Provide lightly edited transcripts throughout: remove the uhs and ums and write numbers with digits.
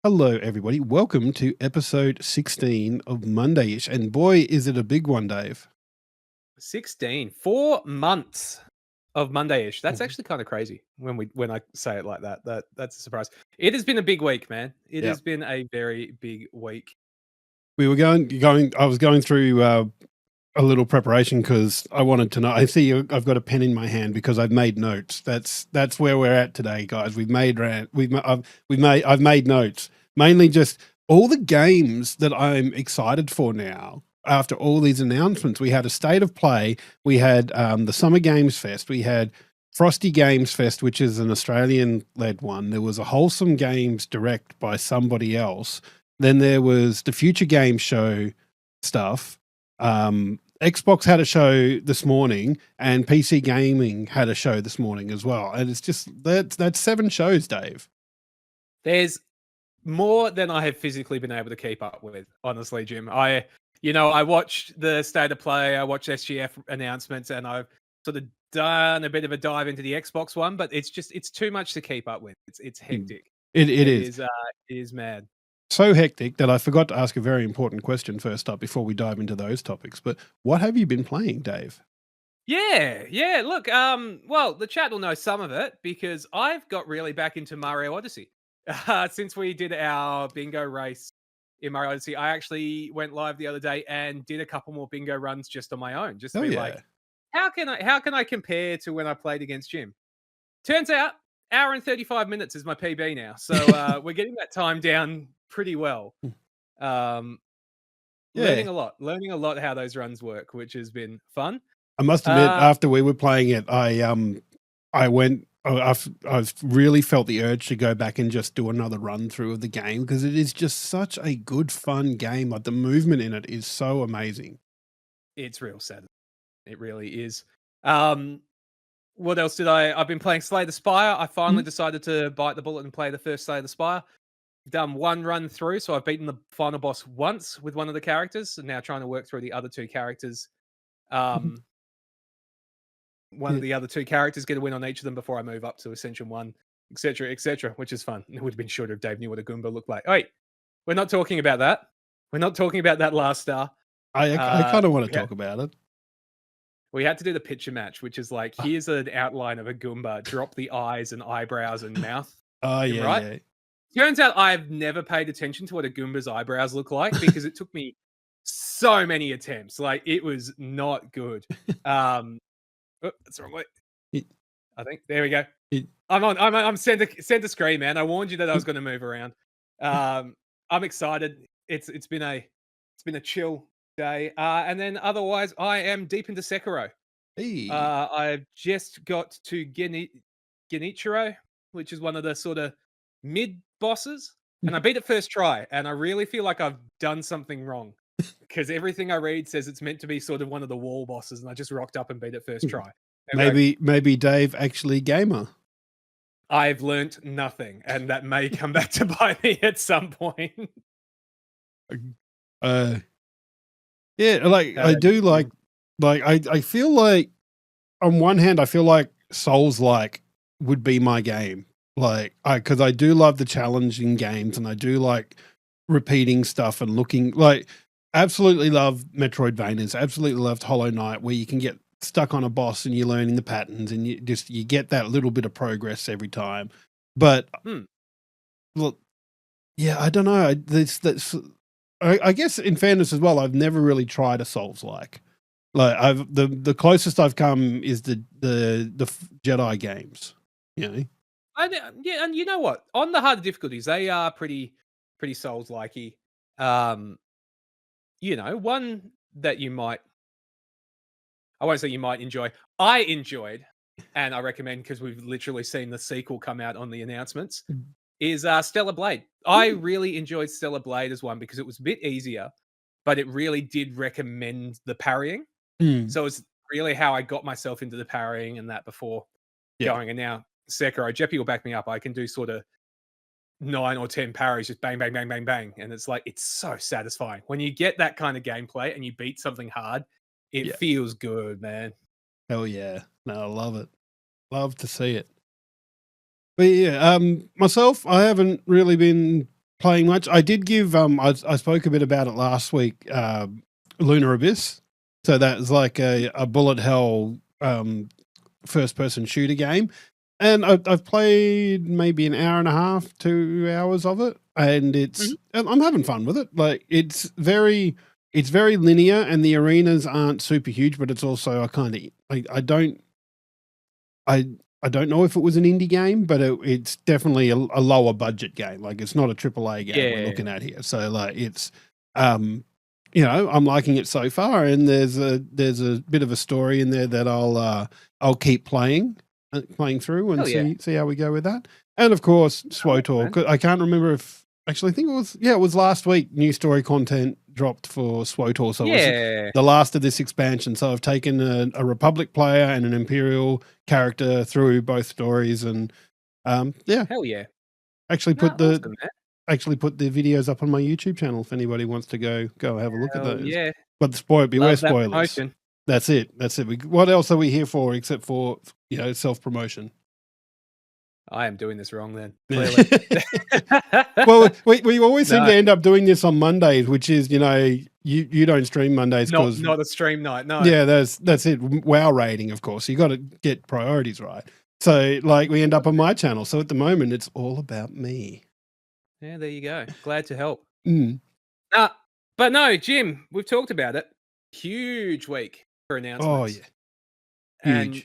Hello, everybody. Welcome to episode 16 of Mondayish. And boy, is it a big one, Dave. 16, 4 months of Mondayish. That's Mhm. actually kind of crazy when I say it like that. That's a surprise. It has been a big week, man. It Yeah. has been a very big week. We were I was going through a little preparation because I wanted to know. I see I've got a pen in my hand because I've made notes. That's where we're at today, guys. I've made notes, mainly just all the games that I'm excited for now. After all these announcements, we had a state of play. We had the Summer Games Fest. We had Frosty Games Fest, which is an Australian-led one. There was a Wholesome Games Direct by somebody else. Then there was the Future Game Show stuff. Xbox had a show this morning, and PC Gaming had a show this morning as well. And it's just that's 7 shows, Dave. There's more than I have physically been able to keep up with, honestly, Jim. I watched the state of play, I watched SGF announcements, and I've sort of done a bit of a dive into the Xbox one, but it's too much to keep up with. It's Mm. hectic. It It is is it is mad. so hectic that I forgot to ask a very important question first up before we dive into those topics. But what have you been playing, Dave? Yeah. Look, well, the chat will know some of it because I've got really back into Mario Odyssey. Since we did our bingo race in Mario Odyssey, I actually went live the other day and did a couple more bingo runs just on my own, just to Oh be like, yeah. how can I compare to when I played against Jim? Turns out, hour and 35 minutes is my PB now, so we're getting that time down pretty well. Um, Yeah. learning a lot how those runs work, which has been fun. I must admit, Uh, after we were playing it, I went. I've really felt the urge to go back and just do another run through of the game because it is just such a good, fun game. Like the movement in it is so amazing. it's real sad. It really is. Um, what else did I've been playing Slay the Spire. I finally Mhm. decided to bite the bullet and play the first Slay the Spire. Done one run through, so I've beaten the final boss once with one of the characters, and now trying to work through the other two characters. Mhm. Um, one of Yeah. the other two characters, get a win on each of them before I move up to Ascension 1, etc., which is fun. It would have been shorter if Dave knew what a Goomba looked like. Oh, wait, we're not talking about that. We're not talking about that last star. I Uh, kind of want to we, ha- talk about it. we had to do the picture match, which is like, here's an outline of a Goomba, drop the eyes and eyebrows and mouth, Oh and yeah, right? yeah. Turns out I've never paid attention to what a Goomba's eyebrows look like because it took me so many attempts. Like, it was not good. Um, that's the wrong way. It, I think there we go. it, I'm center screen, man. I warned you that I was going to move around. Um, I'm excited. It's been a chill day. And then otherwise, I am deep into Sekiro. hey. I've just got to Genichiro, which is one of the sort of mid bosses, and I beat it first try. And I really feel like I've done something wrong because everything I read says it's meant to be sort of one of the wall bosses, and I just rocked up and beat it first try. There we go. Maybe Dave actually gamer. I've learnt nothing, and that may come back to bite me at some point. Uh, yeah, like How I about you, do Jim? I feel like on one hand I feel like Souls like would be my game. Like because I do love the challenging games and I do like repeating stuff and looking like absolutely love Metroidvanias, absolutely loved Hollow Knight where you can get stuck on a boss and you're learning the patterns and you get that little bit of progress every time. But Hmm. look, yeah, I don't know. That's I guess in fairness as well, I've never really tried a Souls like I've the closest I've come is the Jedi games, you know. Yeah, and you know what? On the harder difficulties, they are pretty Souls likey. Um, one that I won't say you might enjoy. I enjoyed, and I recommend because we've literally seen the sequel come out on the announcements. Is Stellar Blade. I Mm. really enjoyed Stellar Blade as one because it was a bit easier, but it really did recommend the parrying. Mm. So it's really how I got myself into the parrying and that before Yeah. going. And now Sekiro, Jeppy will back me up. I can do sort of 9 or 10 parries, just bang, bang, bang, bang, bang. And it's like, it's so satisfying. When you get that kind of gameplay and you beat something hard, it Yeah. feels good, man. Hell yeah. No, I love it. Love to see it. But yeah, myself, I haven't really been playing much. I did give I spoke a bit about it last week. Lunar Abyss. So that's like a bullet hell first person shooter game, and I've played maybe an hour and a half, 2 hours of it, and I'm having fun with it. Like it's very linear, and the arenas aren't super huge, but it's also I don't know if it was an indie game, but it's definitely a lower budget game. Like it's not a AAA game we're looking at here. So like it's, I'm liking it so far, and there's a bit of a story in there that I'll keep playing through and see how we go with that. And of course, SWTOR. I can't remember if actually I think it was last week. New story content dropped for SWTOR, so it was the last of this expansion. So I've taken a Republic player and an Imperial character through both stories, and hell yeah! Actually put the videos up on my YouTube channel if anybody wants to go have a look at those. Yeah, but beware spoilers. That's it. What else are we here for except for self promotion? I am doing this wrong then. Clearly. Well, we always seem to end up doing this on Mondays, which is, you don't stream Mondays because not a stream night. No. Yeah, that's it. WoW rating, of course. You got to get priorities right. So like we end up on my channel. So at the moment it's all about me. Yeah, there you go. Glad to help. But no, Jim, we've talked about it. Huge week for announcements. Oh yeah. Huge. And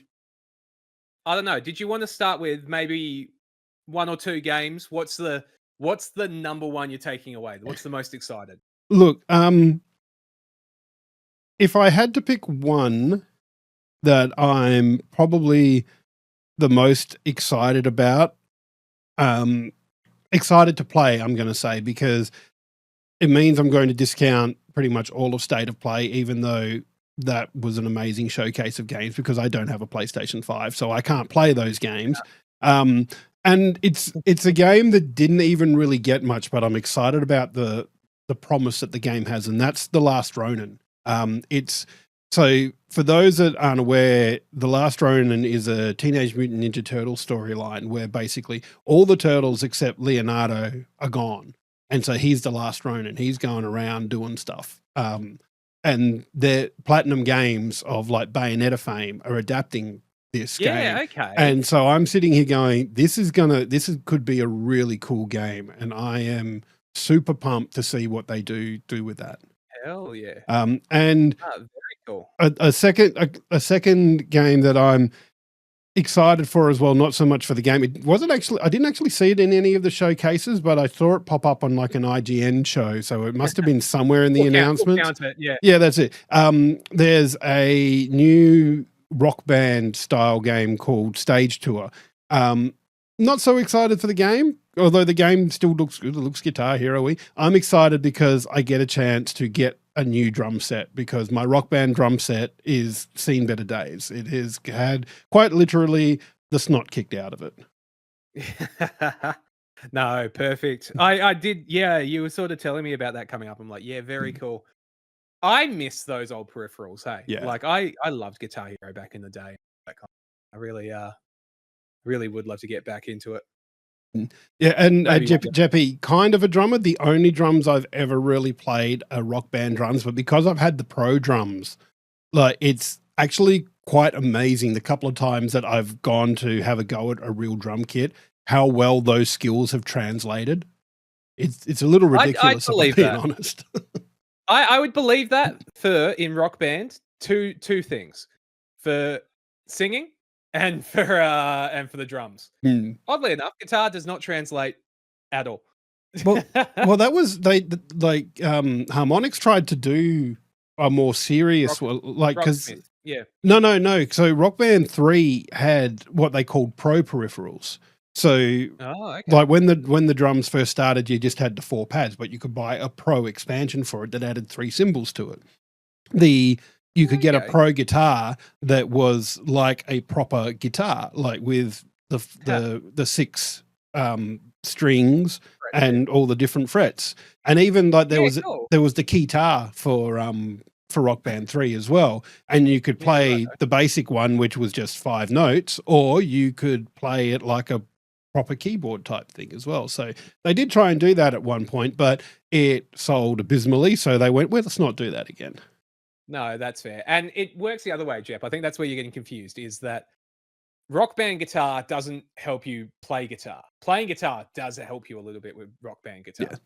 I don't know. Did you want to start with maybe one or two games? What's the number one you're taking away? What's the most excited? Look, if I had to pick one that I'm probably the most excited about, excited to play, I'm going to say, because it means I'm going to discount pretty much all of State of Play, even though that was an amazing showcase of games, because I don't have a PlayStation 5, so I can't play those games. And it's a game that didn't even really get much, but I'm excited about the promise that the game has, and that's The Last Ronin. So for those that aren't aware, The Last Ronin is a Teenage Mutant Ninja Turtle storyline where basically all the turtles except Leonardo are gone. And so he's the last Ronin. He's going around doing stuff. And the Platinum Games of like Bayonetta fame are adapting this game. Yeah, okay. And so I'm sitting here going, this could be a really cool game. And I am super pumped to see what they do with that. Hell yeah. And very cool. A second game that I'm excited for as well, not so much for the game. It wasn't actually, I didn't actually see it in any of the showcases, but I saw it pop up on like an IGN show. So it must have been somewhere in the announcements. Yeah, that's it. There's a new rock band style game called Stage Tour. Not so excited for the game, although the game still looks good. It looks Guitar Hero-y. I'm excited because I get a chance to get a new drum set, because my Rock Band drum set is seen better days. It has had quite literally the snot kicked out of it. No, perfect. I did. Yeah, you were sort of telling me about that coming up. I'm like, yeah, very cool. I miss those old peripherals. Hey, yeah. Like I loved Guitar Hero back in the day. I really would love to get back into it. Yeah, and Jeppy, kind of a drummer. The only drums I've ever really played are Rock Band drums, but because I've had the pro drums, like it's actually quite amazing the couple of times that I've gone to have a go at a real drum kit, how well those skills have translated. It's a little ridiculous, if I'm being honest. I would believe that in Rock Band, two things. For singing and for the drums. Oddly enough, guitar does not translate at all. Well, that was Harmonix tried to do a more serious one, like because no. So Rock Band 3 had what they called pro peripherals. So like when the drums first started, you just had the 4 pads, but you could buy a pro expansion for it that added 3 cymbals to it. You could get a pro guitar that was like a proper guitar, like with the 6 strings and all the different frets, and even like there was the keytar for Rock Band 3 as well, and you could play the basic one, which was just 5 notes, or you could play it like a proper keyboard type thing as well. So they did try and do that at one point, but it sold abysmally. So they went, well, let's not do that again. No, that's fair. And it works the other way, Jep. I think that's where you're getting confused, is that Rock Band guitar doesn't help you play guitar. Playing guitar does help you a little bit with Rock Band guitar. Yeah.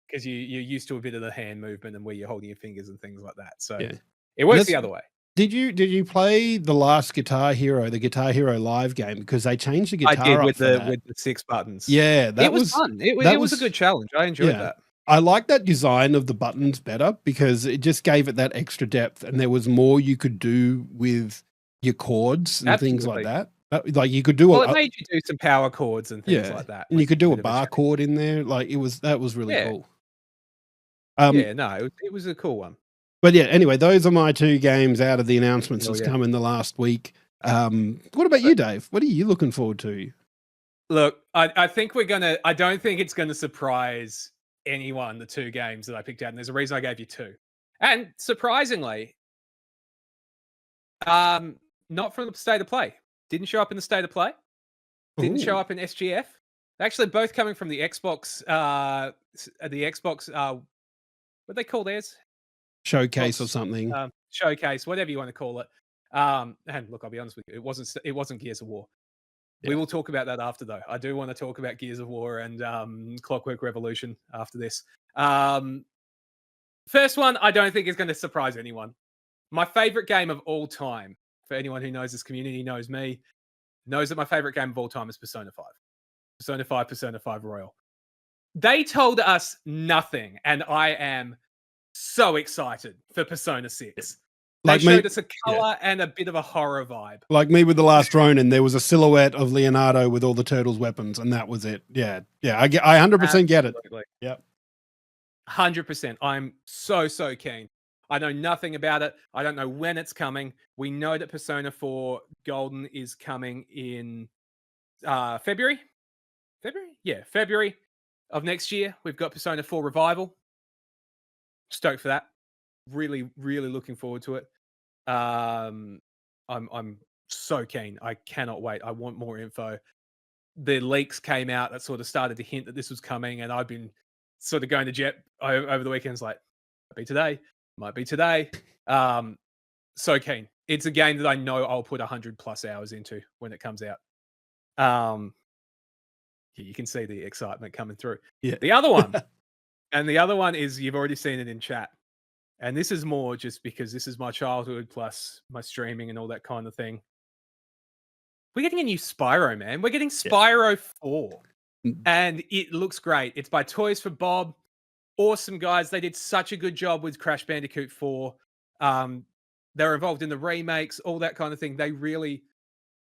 Because you're used to a bit of the hand movement and where you're holding your fingers and things like that. So Yeah. it works the other way. Did you play the last Guitar Hero, the Guitar Hero live game? Because they changed the guitar I did up with for the that. with the 6 buttons. Yeah, that It was fun. It was a good challenge. I enjoyed that. I like that design of the buttons better because it just gave it that extra depth, and there was more you could do with your chords and things like that. Like you could do it made you do some power chords and things like that. And you could do a bar chord in there. Like that was really cool. It was a cool one. But yeah, anyway, those are my 2 games out of the announcements that's come in the last week. What about you, Dave? What are you looking forward to? Look, I think I don't think it's gonna surprise anyone, the 2 games that I picked out, and there's a reason I gave you 2. And surprisingly, not from the State of Play. Didn't show up in the State of Play. Didn't show up in SGF. Actually, both coming from the Xbox, what they call theirs? Showcase or something. Showcase, whatever you want to call it. And look, I'll be honest with you, it wasn't Gears of War. Yeah. We will talk about that after, though. I do want to talk about Gears of War and Clockwork Revolution after this. First one, I don't think is going to surprise anyone. My favorite game of all time, for anyone who knows this community, knows me, knows that my favorite game of all time is Persona 5. Persona 5 Royal. They told us nothing, and I am so excited for Persona 6. They showed us a color and a bit of a horror vibe. Like me with The Last Ronin, there was a silhouette of Leonardo with all the turtles' weapons, and that was it. Yeah. I 100% get it. Yep. 100%. I'm so keen. I know nothing about it. I don't know when it's coming. We know that Persona 4 Golden is coming in February. February? Yeah, February of next year. We've got Persona 4 Revival. Stoked for that. Really looking forward to it. I'm so keen. I cannot wait. I want more info. The leaks came out that sort of started to hint that this was coming, and I've been sort of going to Jet over the weekends like, might be today. So keen. It's a game that I know I'll put 100+ hours into when it comes out. You can see the excitement coming through. Yeah. The other one, and the other one is, you've already seen it in chat. And this is more just because this is my childhood plus my streaming and all that kind of thing. We're getting a new Spyro, man. We're getting Spyro 4. And it looks great. It's by Toys for Bob. Awesome guys. They did such a good job with Crash Bandicoot 4. They're involved in the remakes, all that kind of thing.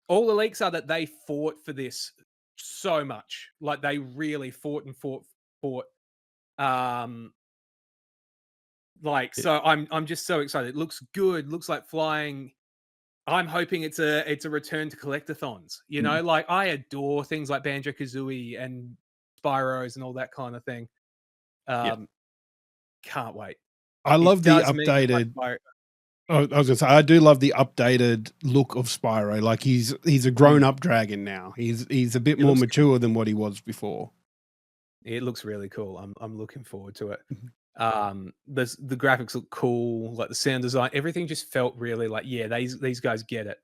All the leaks are that they fought for this so much. Like they really fought. So I'm just so excited. It looks good. Looks like flying. I'm hoping it's a return to collectathons. You know, like I adore things like Banjo-Kazooie and Spyros and all that kind of thing. Can't wait. I love the updated. I was gonna say, I do love the updated look of Spyro. Like he's a grown-up dragon now. He's a bit more mature than what he was before. It looks really cool. I'm looking forward to it. The graphics look cool, like the sound design, everything just felt really like, yeah, these guys get it.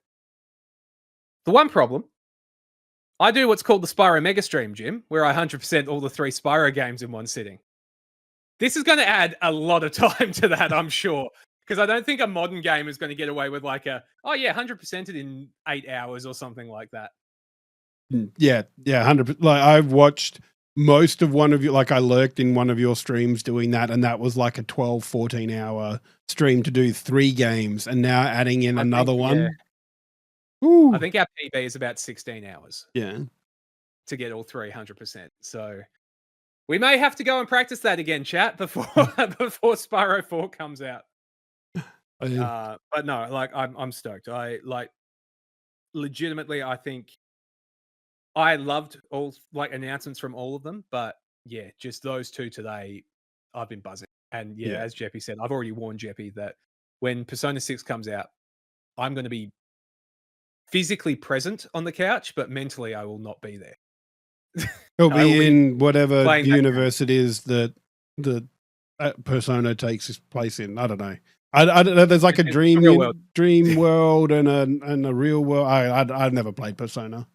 The one problem, I do what's called the Spyro Mega Stream, Jim, where I 100% all the 3 Spyro games in one sitting. This is going to add a lot of time to that, I'm sure, because I don't think a modern game is going to get away with like 100% it in 8 hours or something like that. Yeah, 100%. Like I've watched most of one of you, like I lurked in one of your streams doing that, and that was like a 12-14 hour stream to do 3 games, and now adding in another one. I think our PB is about 16 hours. Yeah. To get all 300%. So we may have to go and practice that again, chat, before Spyro 4 comes out. But no, like I'm stoked. I like legitimately, I think I loved all like announcements from all of them, but yeah, just those 2 today, I've been buzzing. And yeah, as Jeppy said, I've already warned Jeppy that when Persona 6 comes out, I'm going to be physically present on the couch, but mentally I will not be there. It'll I will be be in whatever playing that game. universe it is that the Persona takes its place in. I don't know. I don't know. There's like a It's the real world. dream world and a real world. I've never played Persona.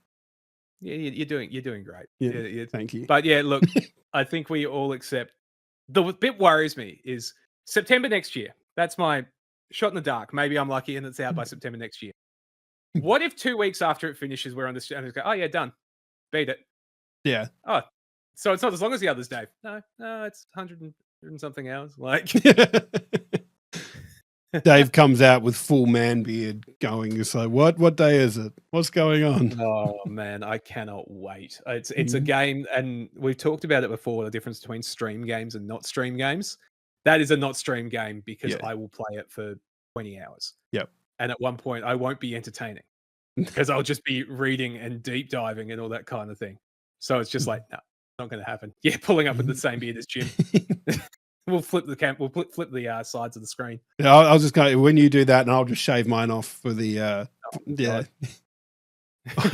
Yeah, you're doing great. Yeah, thank you. But yeah, look, I think we all accept. The bit worries me is September next year. That's my shot in the dark. Maybe I'm lucky and it's out by September next year. What if 2 weeks after it finishes, we're on the and go, oh yeah, done, beat it. Yeah. Oh, so it's not as long as the others, Dave. No, it's 100 and something hours. Like Dave comes out with full man beard going, so what day is it? What's going on? Oh man, I cannot wait. It's a game, and we've talked about it before, the difference between stream games and not stream games. That is a not stream game because Yeah. I will play it for 20 hours. Yep. And at one point I won't be entertaining because I'll just be reading and deep diving and all that kind of thing. So it's just like, no, not going to happen. Yeah, pulling up with the same beard as Jim. We'll flip the we'll flip the sides of the screen. Yeah, I'll just go when you do that, and I'll just shave mine off for the yeah.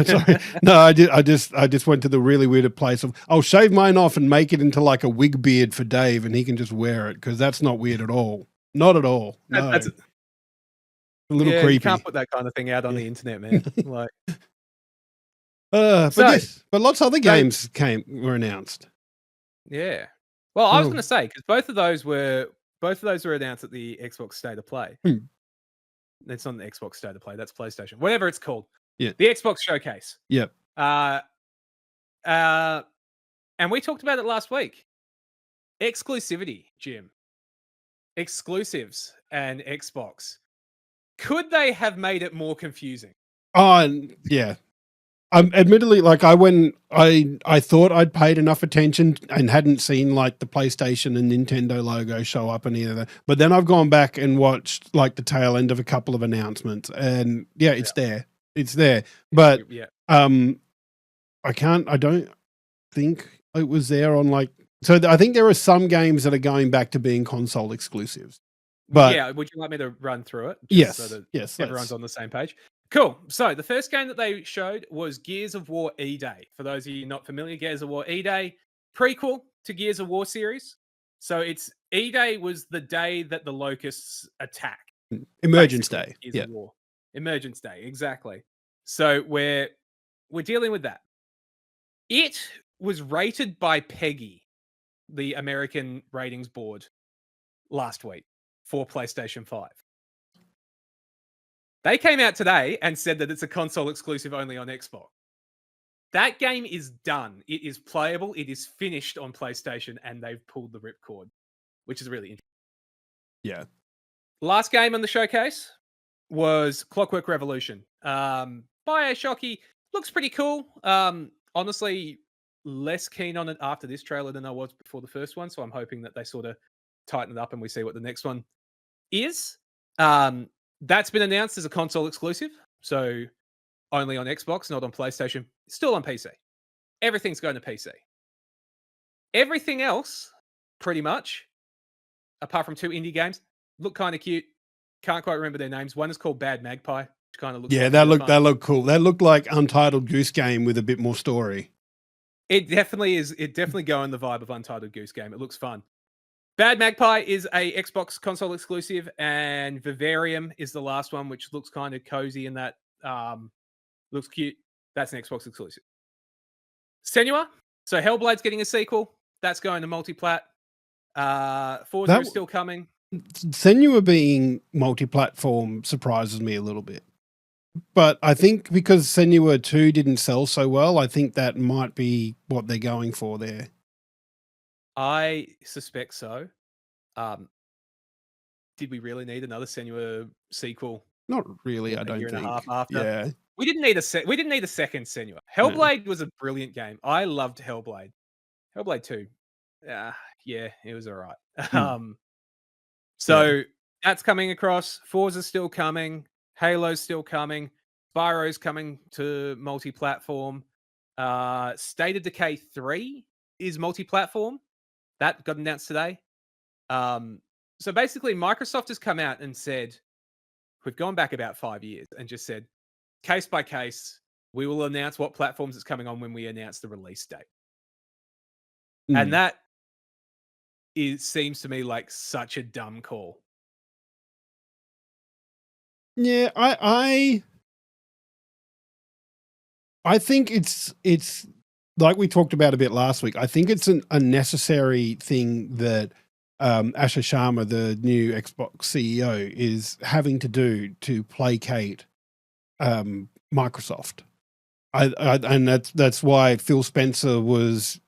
Sorry, no, I just went to the really weird place of I'll shave mine off and make it into like a wig beard for Dave, and he can just wear it because that's not weird at all. Not at all. No, That's a little yeah, creepy. you can't put that kind of thing out on the internet, man. Like, but lots of other games were announced. Yeah. Well, I was going to say because both of those were announced at the Xbox State of Play. It's not the Xbox State of Play. That's PlayStation. Whatever it's called. Yeah. The Xbox Showcase. Yep. And we talked about it last week. Exclusivity, Jim. Exclusives and Xbox. Could they have made it more confusing? Yeah. Admittedly, like I thought I'd paid enough attention and hadn't seen like the PlayStation and Nintendo logo show up in either. But then I've gone back and watched like the tail end of a couple of announcements, and yeah, it's there. It's there. But I don't think it was there on like. So I think there are some games that are going back to being console exclusives. But yeah, would you like me to run through it? Yes. So that yes. everyone's on the same page. Cool. So the first game that they showed was Gears of War E-Day. For those of you not familiar, Gears of War E-Day, prequel to Gears of War series. So it's E-Day was the day that the locusts attack. Emergence Day. Yeah. Emergence Day, exactly. So we're dealing with that. It was rated by PEGI, the American ratings board, last week for PlayStation 5. They came out today and said that it's a console exclusive only on Xbox. That game is done. It is playable. It is finished on PlayStation, and they've pulled the ripcord, which is really interesting. Yeah. Last game on the showcase was Clockwork Revolution. BioShocky looks pretty cool. Honestly, less keen on it after this trailer than I was before the first one, so I'm hoping that they sort of tighten it up and we see what the next one is. That's been announced as a console exclusive, so only on Xbox, not on PlayStation. Still on PC. Everything's going to PC. Everything else, pretty much, apart from 2 indie games, look kind of cute. Can't quite remember their names. One is called Bad Magpie, which kind of looks like that looked cool. That looked like Untitled Goose Game with a bit more story. It definitely is. It definitely go in the vibe of Untitled Goose Game. It looks fun. Bad Magpie is a Xbox console exclusive, and Vivarium is the last one, which looks kind of cozy and that looks cute. That's an Xbox exclusive. Senua, so Hellblade's getting a sequel. That's going to multiplat. Forza is still coming. Senua being multi-platform surprises me a little bit. But I think because Senua 2 didn't sell so well, I think that might be what they're going for there. I suspect so. Did we really need another Senua sequel? Not really, I don't think. A year and a half after. Yeah. We didn't need a second Senua. Hellblade was a brilliant game. I loved Hellblade. Hellblade 2. Yeah, it was all right. So that's coming across. Forza's still coming. Halo's still coming. Spyro's coming to multi-platform. State of Decay 3 is multi-platform. That got announced today. So basically, Microsoft has come out and said, we've gone back about 5 years and just said, case by case, we will announce what platforms it's coming on when we announce the release date. And Mm. that seems to me like such a dumb call. Yeah, I think it's like we talked about a bit last week. I think it's a necessary thing that Asher Sharma, the new Xbox CEO, is having to do to placate Microsoft. And that's why Phil Spencer was,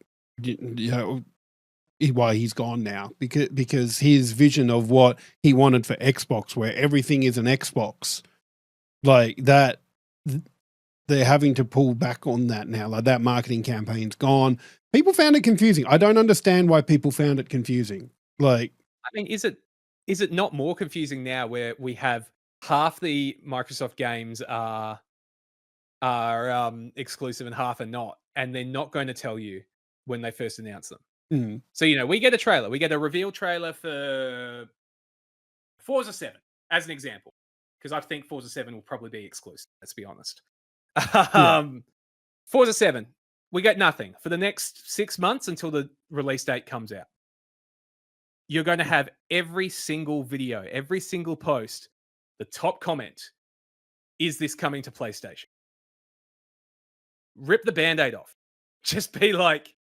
you know, why he's gone now, because his vision of what he wanted for Xbox, where everything is an Xbox, like that, they're having to pull back on that now. Like that marketing campaign's gone. People found it confusing. I don't understand why people found it confusing. Like, I mean, is it not more confusing now where we have half the Microsoft games are exclusive and half are not, and they're not going to tell you when they first announce them. mm, So, you know, we get a trailer. We get a reveal trailer for Forza 7, as an example, because I think Forza 7 will probably be exclusive, let's be honest. yeah, um, Forza 7, we get nothing for the next 6 months until the release date comes out. You're going to have every single video, every single post, the top comment, is this coming to PlayStation? Rip the band-aid off. Just be like,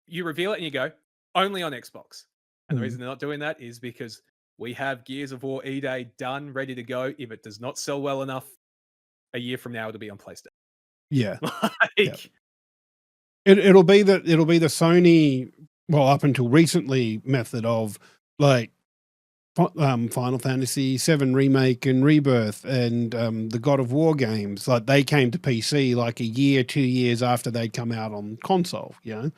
you reveal it and you go, only on Xbox. And the mm, reason they're not doing that is because we have Gears of War E-Day done, ready to go. If it does not sell well enough, a year from now it'll be on PlayStation. yeah, yeah. Like, It'll be the Sony, well, up until recently, method of like Final Fantasy VII Remake and Rebirth and the God of War games. Like they came to PC like a year, 2 years after they'd come out on console. You know,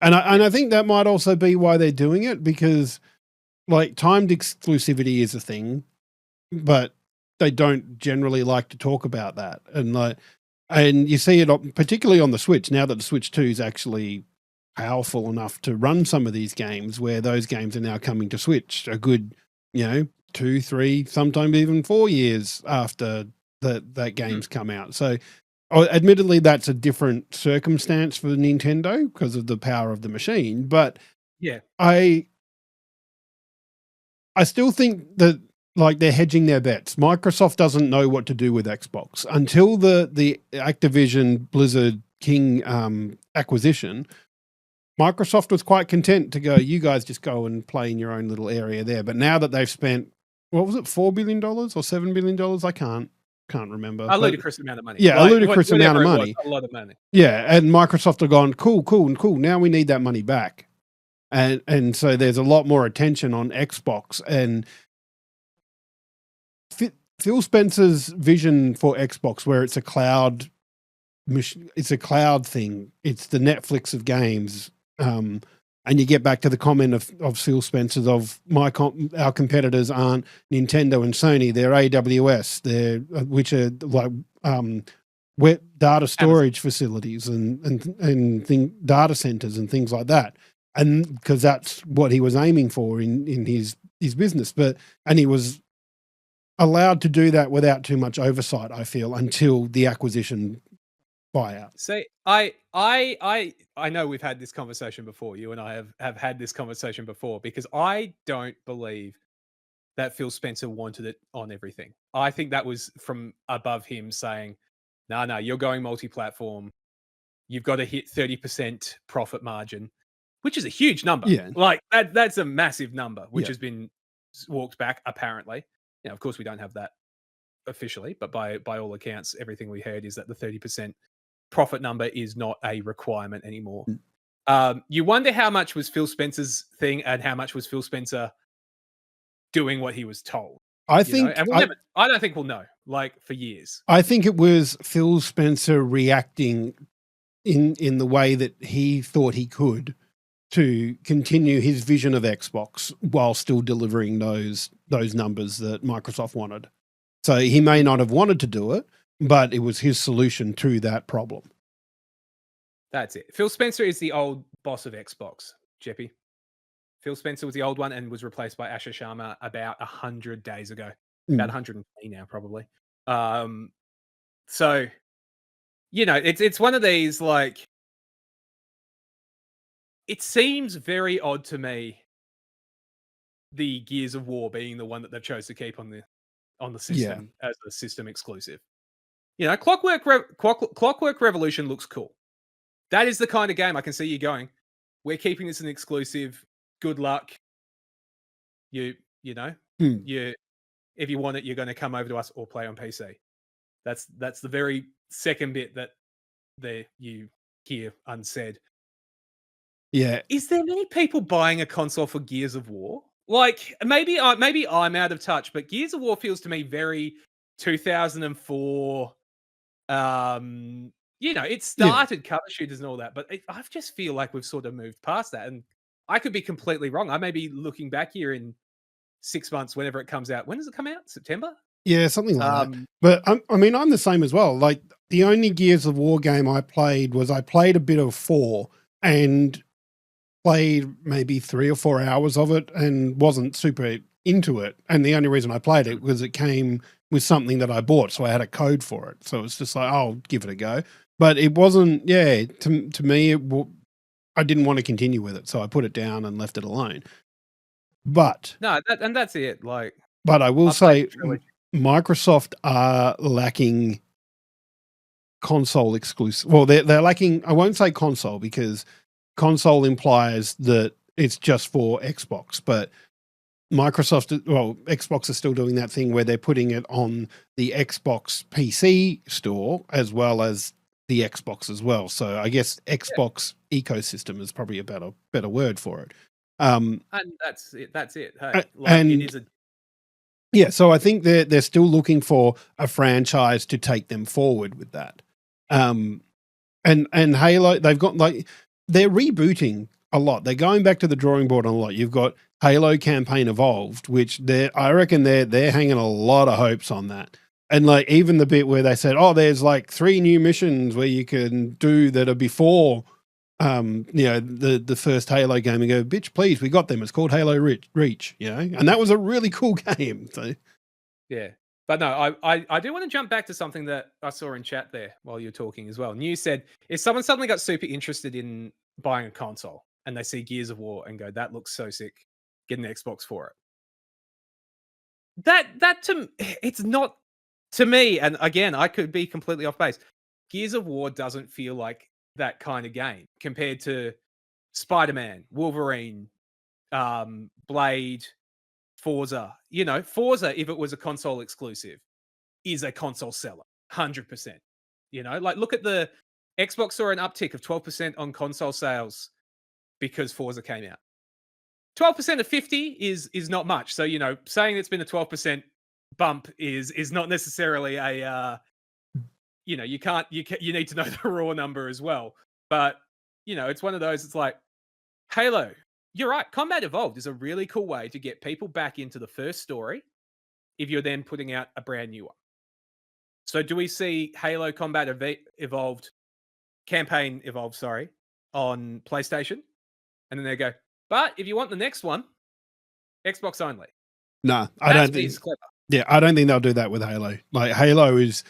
and yeah, I think that might also be why they're doing it, because like timed exclusivity is a thing, but they don't generally like to talk about that. And like, and you see it particularly on the Switch now that the Switch 2 is actually powerful enough to run some of these games, where those games are now coming to Switch a good, 2, 3, sometimes even 4 years after that mhm, game's come out. So, admittedly, that's a different circumstance for Nintendo because of the power of the machine. But yeah. I I still think that like they're hedging their bets. Microsoft doesn't know what to do with Xbox until the Activision Blizzard King acquisition. Microsoft was quite content to go, you guys just go and play in your own little area there. But now that they've spent, what was it, $4 billion or $7 billion? I can't remember. A But ludicrous amount of money. yeah, a Like, ludicrous amount of whatever it was, money. a lot of money. Yeah, and Microsoft have gone, cool, cool, and cool. Now we need that money back. And so there's a lot more attention on Xbox. And Phil Spencer's vision for Xbox, where it's a cloud, it's a cloud thing. It's the Netflix of games. And you get back to the comment of Phil Spencer's of our competitors aren't Nintendo and Sony. They're AWS. They're which are like web data Amazon. storage facilities and data centers and things like that. And because that's what he was aiming for in his business, and he was allowed to do that without too much oversight, I feel, until the acquisition buyout. See, I know we've had this conversation before. You and I have had this conversation before, because I don't believe that Phil Spencer wanted it on everything. I think that was from above him saying, "No, no, you're going multi-platform. You've got to hit 30% profit margin," which is a huge number. Yeah, Like that's a massive number, which yeah. has been walked back apparently. Of course, we don't have that officially, but by all accounts, everything we heard is that the 30% profit number is not a requirement anymore. Mm. You wonder how much was Phil Spencer's thing and how much was Phil Spencer doing what he was told, I and think we'll never, I don't think we'll know, like, for years. I think it was Phil Spencer reacting in the way that he thought he could to continue his vision of Xbox while still delivering those numbers that Microsoft wanted. So he may Mm, not have wanted to do it, but it was his solution to that problem. that's it. Phil Spencer is the old boss of Xbox, Jeppy. Phil Spencer was the old one and was replaced by Asher Sharma about 100 days ago. About Mm. 120 now, probably. Um, so, it's one of these, like, it seems very odd to me, the Gears of War being the one that they've chose to keep on the Yeah. system as a system exclusive. You know, Clockwork Revolution looks cool. That is the kind of game I can see you going, "We're keeping this an exclusive. Good luck. You know, Hmm. you if you want it, you're gonna come over to us or play on PC." That's the very second bit that you hear unsaid. Yeah. Is there many people buying a console for Gears of War? Like, maybe I'm out of touch, but Gears of War feels to me very 2004. You know, it Yeah. started cover shooters and all that, but I just feel like we've sort of moved past that, and I could be completely wrong. I may be looking back here in 6 months, whenever it comes out. When does it come out? September? Yeah, something like that. Um, But I mean, I'm the same as well. Like the only Gears of War game I played was I played a bit of 4 and played maybe 3 or 4 hours of it and wasn't super into it. And the only reason I played it was it came with something that I bought, so I had a code for it. So it's just like, I'll give it a go. But it wasn't. Yeah, to me, I didn't want to continue with it, so I put it down and left it alone. But no, that's it. Like, I will I played say, the trilogy. Microsoft are lacking console exclusive. Well, they're lacking. I won't say console because console implies that it's just for Xbox, but Xbox is still doing that thing where they're putting it on the Xbox PC store as well as the Xbox as well. So I guess Yeah, Xbox ecosystem is probably a better word for it. and that's it. That's it. Hey, like it And is a yeah, so I think they're still looking for a franchise to take them forward with that. Um, and Halo, they've got like they're rebooting a lot. They're going back to the drawing board on a lot. You've got Halo Campaign Evolved, which I reckon they're hanging a lot of hopes on that. And like even the bit where they said, "Oh, there's like 3 new missions where you can do that are before the first Halo game," and go, "Bitch, please, we got them. It's called Halo Reach," and that was a really cool game. So yeah. But no, I do want to jump back to something that I saw in chat there while you're talking as well. News said, if someone suddenly got super interested in buying a console and they see Gears of War and go, "That looks so sick," get an Xbox for it. That to it's not to me, and again, I could be completely off base. Gears of War doesn't feel like that kind of game compared to Spider-Man, Wolverine, Blade, Forza. You know, Forza, if it was a console exclusive, is a console seller, 100%. You know, like look at the Xbox saw an uptick of 12% on console sales because Forza came out. 12% of 50 is not much. So, you know, saying it's been a 12% bump is not necessarily a you know, you need to know the raw number as well. But, you know, it's one of those, it's like Halo. You're right. Combat Evolved is a really cool way to get people back into the first story if you're then putting out a brand new one. So do we see Halo Combat Evolved campaign evolved, sorry, on PlayStation? And then they go, but if you want the next one, Xbox only. no, I That don't to me think. is clever. Yeah, I don't think they'll do that with Halo. Like Halo is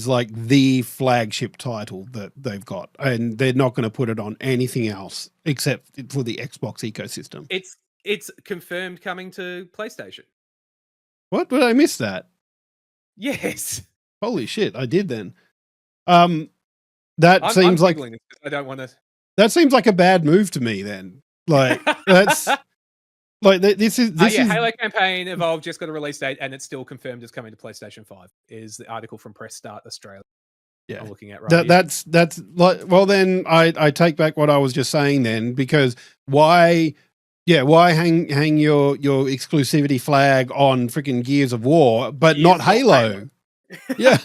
like the flagship title that they've got, and they're not going to put it on anything else except for the Xbox ecosystem. It's confirmed coming to PlayStation. What? Did I miss that? Yes. Holy shit, I did then. Um, that I'm seems like giggling because I don't want to. that seems like a bad move to me. Then, like that's like this is Yeah, Halo campaign evolved just got a release date, and it's still confirmed it's coming to PlayStation 5. Is the article from Press Start Australia? yeah. I'm looking at right here. That's like, well then I take back what I was just saying then, because why hang your exclusivity flag on freaking Gears of War but Gears, not not Halo? Yeah.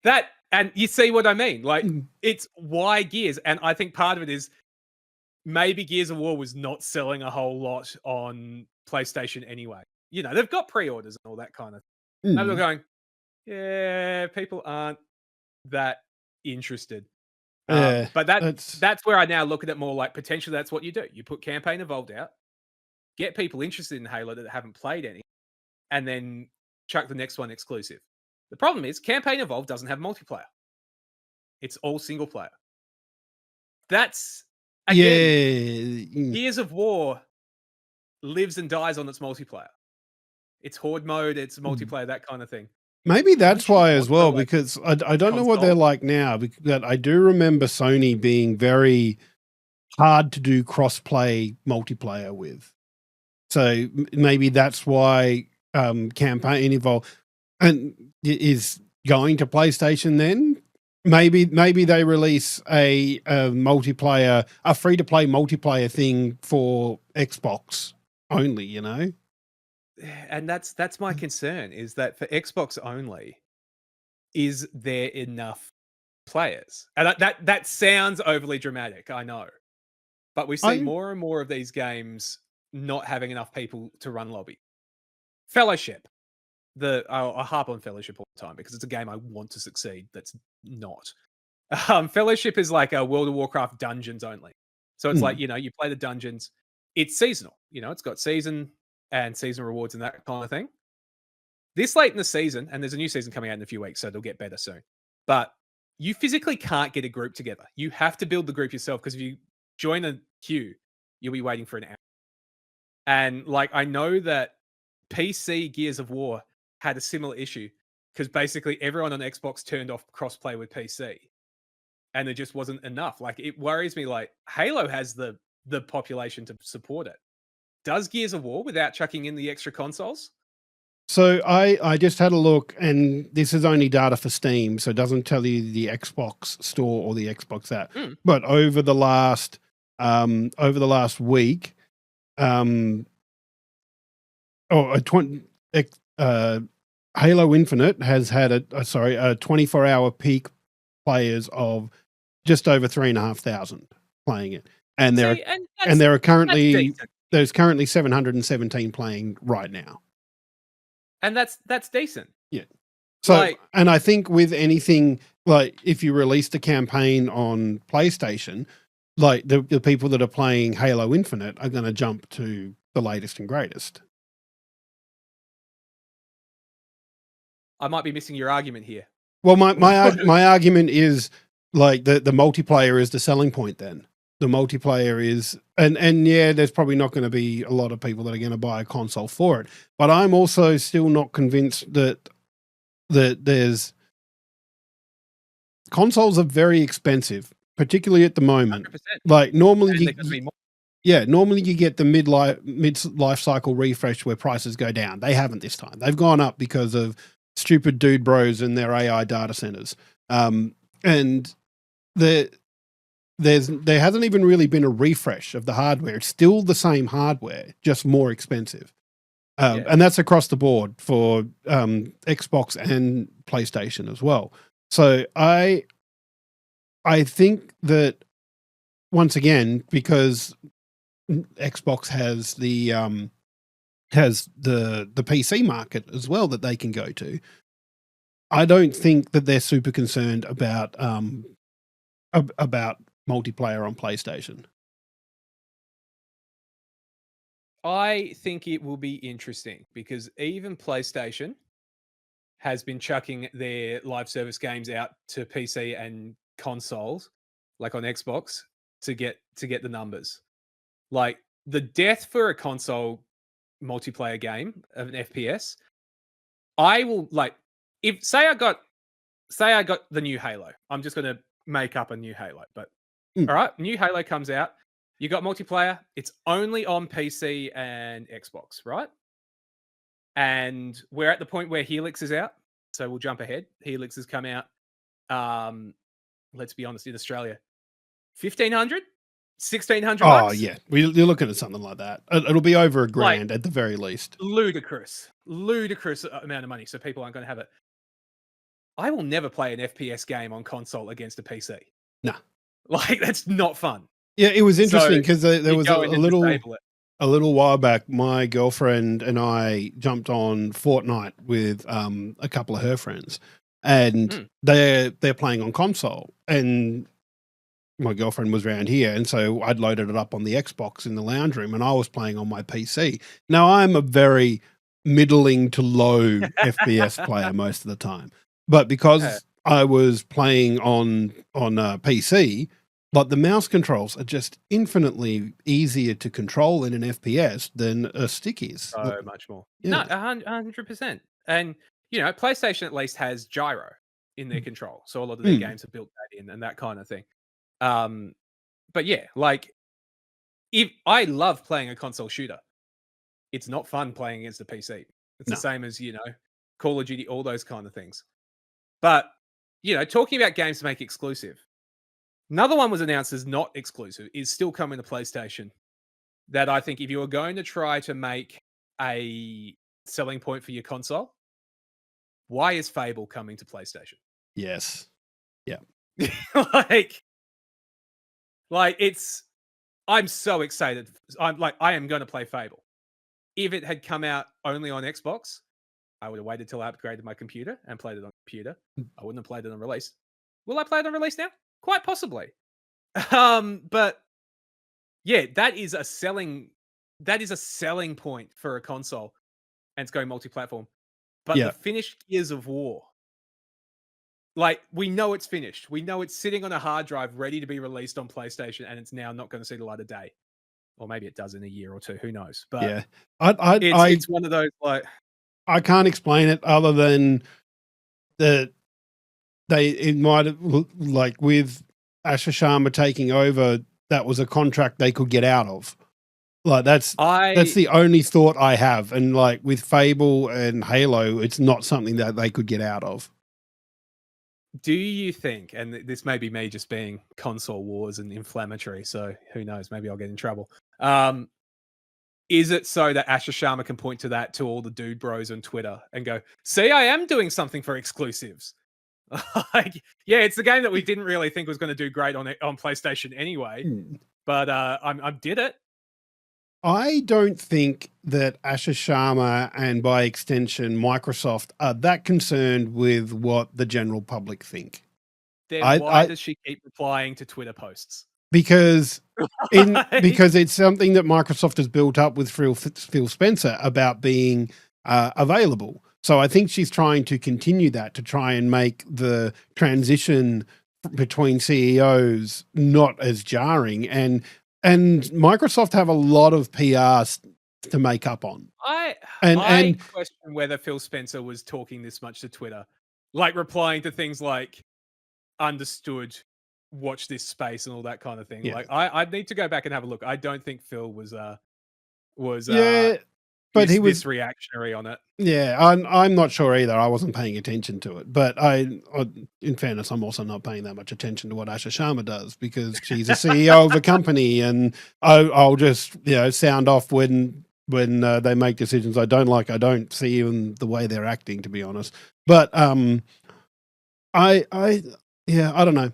That, and you see what I mean? Like, Mm. it's why Gears, and I think part of it is maybe Gears of War was not selling a whole lot on PlayStation anyway. You know, they've got pre-orders and all that kind of. Maybe they're Mm. going, yeah, people aren't that interested. Yeah, But that's that's where I now look at it more like potentially that's what you do. You put campaign evolved out, get people interested in Halo that haven't played any, and then chuck the next one exclusive. The problem is campaign evolved doesn't have multiplayer. It's all single player. That's Again, Yeah. Gears of War lives and dies on its multiplayer. It's horde mode, it's multiplayer, that kind of thing. Maybe that's Don't you why as want the, well, like, because I don't know what they're console? like now, but I do remember Sony being very hard to do cross-play multiplayer with. So maybe that's why campaign evolve and is going to PlayStation then. Maybe they release a multiplayer, a free-to-play multiplayer thing for Xbox only, you know? And that's my concern, is that for Xbox only, is there enough players? And that sounds overly dramatic, I know. But we see I more and more of these games not having enough people to run lobby. Fellowship. I'll harp on Fellowship all the time because it's a game I want to succeed that's not. Fellowship is like a World of Warcraft dungeons only. So it's like, mm, you know, you play the dungeons. It's seasonal. You know, it's got season and season rewards and that kind of thing. This late in the season, and there's a new season coming out in a few weeks, so it'll get better soon. But you physically can't get a group together. You have to build the group yourself because if you join a queue, you'll be waiting for an hour. And like, I know that PC Gears of War had a similar issue because basically everyone on Xbox turned off crossplay with PC, and there just wasn't enough. Like, it worries me. Like, Halo has the population to support it. Does Gears of War without chucking in the extra consoles? so I just had a look, and this is only data for Steam, so it doesn't tell you the Xbox store or the Xbox app. Mm. But over the last week, Halo Infinite has had a 24-hour peak players of just over 3,500 playing it, and See, there are that's currently decent. there's currently 717 playing right now. And that's decent. Yeah. So, Like, and I think with anything, like if you released a campaign on PlayStation, like the people that are playing Halo Infinite are going to jump to the latest and greatest. I might be missing your argument here. Well, my argument is like the multiplayer is the selling point. Then the multiplayer is, and yeah, there's probably not going to be a lot of people that are going to buy a console for it. But I'm also still not convinced that there's consoles are very expensive, particularly at the moment. 100%. Like normally, And they're gonna be more. normally you get the mid life cycle refresh where prices go down. They haven't this time. They've gone up because of stupid dude bros and their AI data centers. And there hasn't even really been a refresh of the hardware. It's still the same hardware, just more expensive. Yeah. And that's across the board for Xbox and PlayStation as well. So I think that once again, because Xbox has the PC market as well that they can go to, I don't think that they're super concerned about multiplayer on PlayStation. I think it will be interesting because even PlayStation has been chucking their live service games out to PC and consoles, like on Xbox, to get the numbers. Like, the death for a console multiplayer game of an FPS, I will, like, if say I got the new Halo. I'm just gonna make up a new Halo, but all right, new Halo comes out. You got multiplayer. It's only on PC and Xbox, right? And we're at the point where Helix is out. So we'll jump ahead. Helix has come out. Let's be honest, in Australia, 1,500, 1,600 Oh bucks. yeah, you're looking at something like that. It'll be over $1,000 Like, at the very least. ludicrous amount of money. So people aren't going to have it. I will never play an FPS game on console against a PC. Nah. Like, that's not fun. Yeah, it was interesting So because there was a go in and disable it. little while back. My girlfriend and I jumped on Fortnite with a couple of her friends, and they're playing on console, and my girlfriend was around here, and so I'd loaded it up on the Xbox in the lounge room, and I was playing on my PC. Now I'm a very middling to low FPS player most of the time, but because I was playing on PC, But the mouse controls are just infinitely easier to control in an FPS than a stick is. So much more. Yeah. No, 100%. And, PlayStation at least has gyro in their control. So a lot of their games have built that in and that kind of thing. But yeah, like, if I love playing a console shooter, it's not fun playing against a PC. It's No. the same as, Call of Duty, all those kind of things. But, talking about games to make exclusive, another one was announced as not exclusive, is still coming to PlayStation. That I think if you were going to try to make a selling point for your console, why is Fable coming to PlayStation? Yes. Yeah. like, I'm so excited. I am going to play Fable. If it had come out only on Xbox, I would have waited till I upgraded my computer and played it on computer. I wouldn't have played it on release. Will I play it on release now? Quite possibly. But yeah, that is a selling point for a console, and it's going multi-platform. But the finished Gears of War, like, we know it's finished. We know it's sitting on a hard drive ready to be released on PlayStation, and it's now not going to see the light of day. Or maybe it does in a year or two. Who knows? But yeah. it's one of those, like, I can't explain it other than that it might have, like, with Asher Sharma taking over, that was a contract they could get out of. Like, that's the only thought I have. And like with Fable and Halo, it's not something that they could get out of. Do you think, and this may be me just being console wars and inflammatory, so who knows, maybe I'll get in trouble. Is it so that Asher Sharma can point to that to all the dude bros on Twitter and go, see, I am doing something for exclusives? Like, yeah, it's the game that we didn't really think was going to do great on PlayStation anyway, but I did it. I don't think that Asher Sharma and by extension Microsoft are that concerned with what the general public think. Then why does she keep replying to Twitter posts? Because it's something that Microsoft has built up with Phil Spencer about being available. So I think she's trying to continue that to try and make the transition between CEOs not as jarring. And Microsoft have a lot of PR to make up on. I question whether Phil Spencer was talking this much to Twitter, like replying to things like understood, watch this space and all that kind of thing. Yeah. Like I'd need to go back and have a look. I don't think Phil was but he was reactionary on it. Yeah, I'm not sure either. I wasn't paying attention to it, but in fairness, I'm also not paying that much attention to what Asha Sharma does because she's a CEO of a company, and I'll just sound off when they make decisions I don't like. I don't see even the way they're acting, to be honest. But I don't know.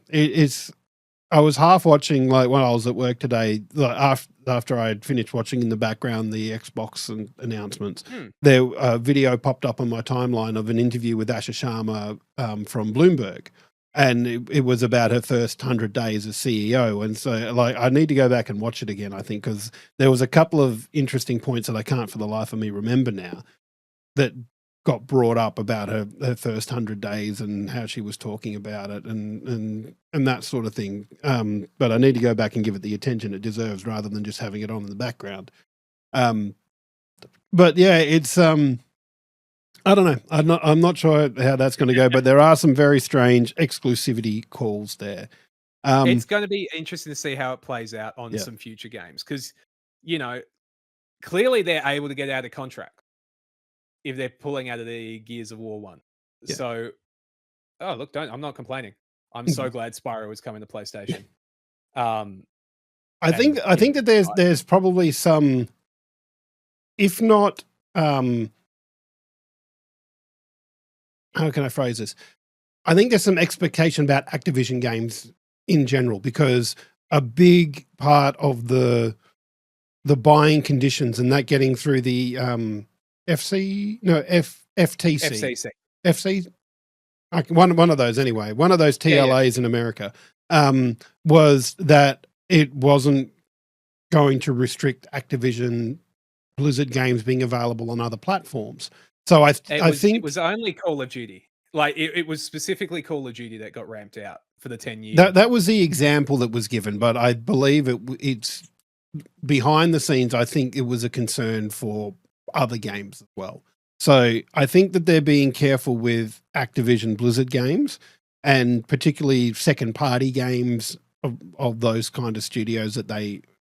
I was half watching, like, when I was at work today, like after I had finished watching in the background the Xbox announcements, there a video popped up on my timeline of an interview with Asha Sharma from Bloomberg, and it was about her first 100 days as CEO. And so, like, I need to go back and watch it again, I think, because there was a couple of interesting points that I can't for the life of me remember now that got brought up about her first 100 days and how she was talking about it and that sort of thing. But I need to go back and give it the attention it deserves rather than just having it on in the background. But yeah, it's I don't know. I'm not sure how that's going to go, but there are some very strange exclusivity calls there. It's going to be interesting to see how it plays out on some future games because, clearly they're able to get out of contract if they're pulling out of the Gears of War one. Yeah. So, look, I'm not complaining. I'm so glad Spyro is coming to PlayStation. I think that there's probably some, if not, how can I phrase this? I think there's some expectation about Activision games in general because a big part of the buying conditions and that getting through the FTC. One of those anyway. One of those TLAs in America was that it wasn't going to restrict Activision Blizzard games being available on other platforms. So I think it was only Call of Duty. Like it was specifically Call of Duty that got ramped out for the 10 years. That was the example that was given, but I believe it's behind the scenes. I think it was a concern for other games as well. So I think that they're being careful with Activision Blizzard games, and particularly second party games of those kind of studios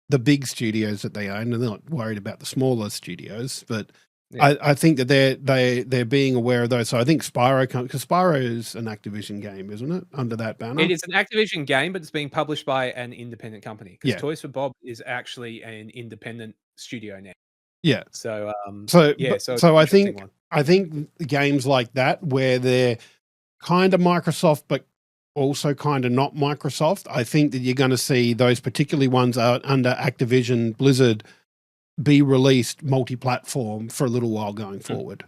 the big studios that they own. They're not worried about the smaller studios, but yeah. I think that they're being aware of those. So I think Spyro, because Spyro is an Activision game, isn't it? Under that banner, it is an Activision game, but it's being published by an independent company. Because Toys for Bob is actually an independent studio now. Yeah. So I think games like that where they're kind of Microsoft, but also kind of not Microsoft, I think that you're going to see those particularly ones out under Activision Blizzard be released multi-platform for a little while going forward.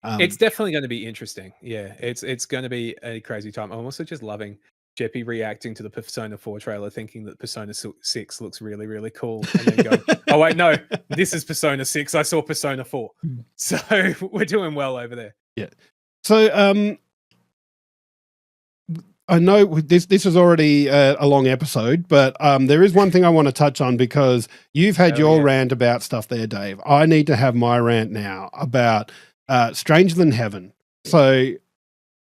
It's definitely going to be interesting. Yeah, it's going to be a crazy time. I'm also just loving Jeppy reacting to the Persona 4 trailer, thinking that Persona 6 looks really, really cool, and then going, "Oh wait, no, this is Persona 6. I saw Persona 4." So we're doing well over there. Yeah. So I know this is already a long episode, but there is one thing I want to touch on, because you've had your rant about stuff there, Dave. I need to have my rant now about Stranger Than Heaven. So